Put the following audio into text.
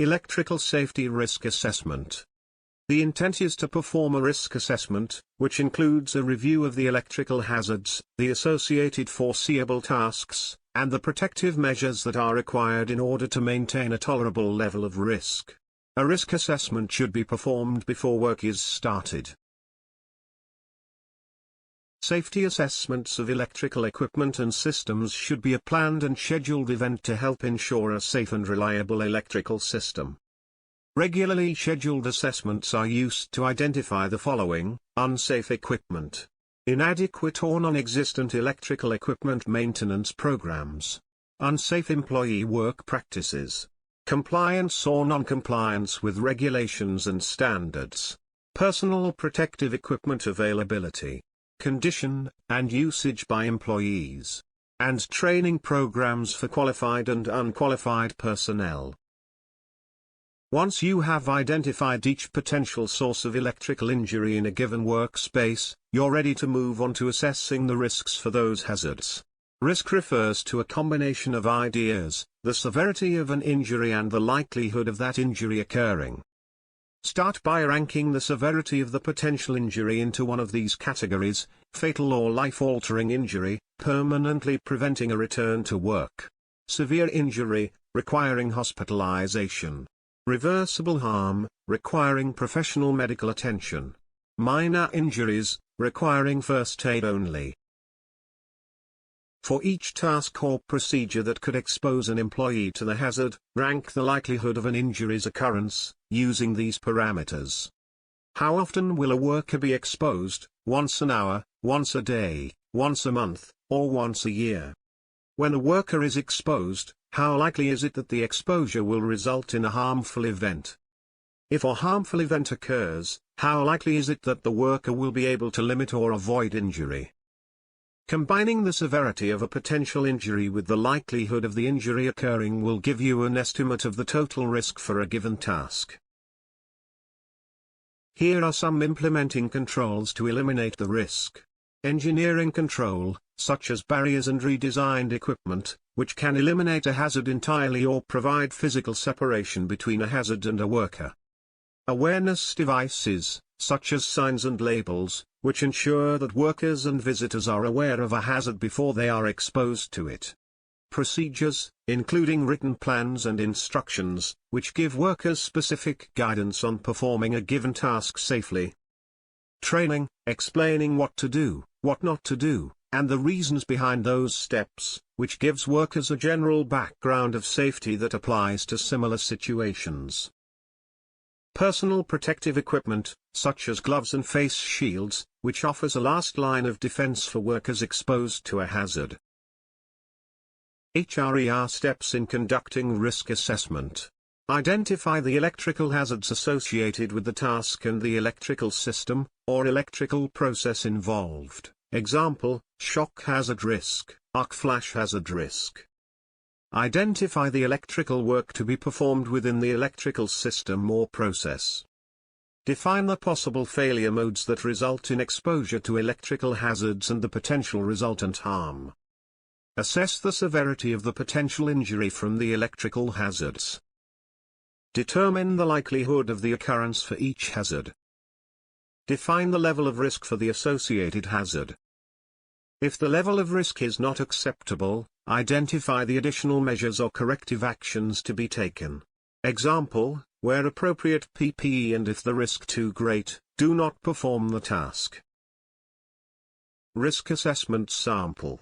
Electrical Safety Risk Assessment. The intent is to perform a risk assessment, which includes a review of the electrical hazards, the associated foreseeable tasks, and the protective measures that are required in order to maintain a tolerable level of risk. A risk assessment should be performed before work is started. Safety assessments of electrical equipment and systems should be a planned and scheduled event to help ensure a safe and reliable electrical system. Regularly scheduled assessments are used to identify the following: unsafe equipment, inadequate or non-existent electrical equipment maintenance programs, unsafe employee work practices, compliance or non-compliance with regulations and standards, personal protective equipment availability, condition and usage by employees, and training programs for qualified and unqualified personnel. Once you have identified each potential source of electrical injury in a given workspace, you're ready to move on to assessing the risks for those hazards. Risk refers to a combination of ideas, the severity of an injury and the likelihood of that injury occurring. Start by ranking the severity of the potential injury into one of these categories: fatal or life-altering injury, permanently preventing a return to work; severe injury, requiring hospitalization; reversible harm, requiring professional medical attention; minor injuries, requiring first aid only. For each task or procedure that could expose an employee to the hazard, rank the likelihood of an injury's occurrence, using these parameters. How often will a worker be exposed? Once an hour, once a day, once a month, or once a year? When a worker is exposed, how likely is it that the exposure will result in a harmful event? If a harmful event occurs, how likely is it that the worker will be able to limit or avoid injury? Combining the severity of a potential injury with the likelihood of the injury occurring will give you an estimate of the total risk for a given task. Here are some implementing controls to eliminate the risk. Engineering control, such as barriers and redesigned equipment, which can eliminate a hazard entirely or provide physical separation between a hazard and a worker. Awareness devices, such as signs and labels, which ensure that workers and visitors are aware of a hazard before they are exposed to it. Procedures, including written plans and instructions, which give workers specific guidance on performing a given task safely. Training, explaining what to do, what not to do, and the reasons behind those steps, which gives workers a general background of safety that applies to similar situations. Personal protective equipment, such as gloves and face shields, which offers a last line of defense for workers exposed to a hazard. HRER steps in conducting risk assessment. Identify the electrical hazards associated with the task and the electrical system, or electrical process involved. Example, shock hazard risk, arc flash hazard risk. Identify the electrical work to be performed within the electrical system or process. Define the possible failure modes that result in exposure to electrical hazards and the potential resultant harm. Assess the severity of the potential injury from the electrical hazards. Determine the likelihood of the occurrence for each hazard. Define the level of risk for the associated hazard. If the level of risk is not acceptable, identify the additional measures or corrective actions to be taken. Example, where appropriate PPE, and if the risk too great, do not perform the task. Risk assessment sample.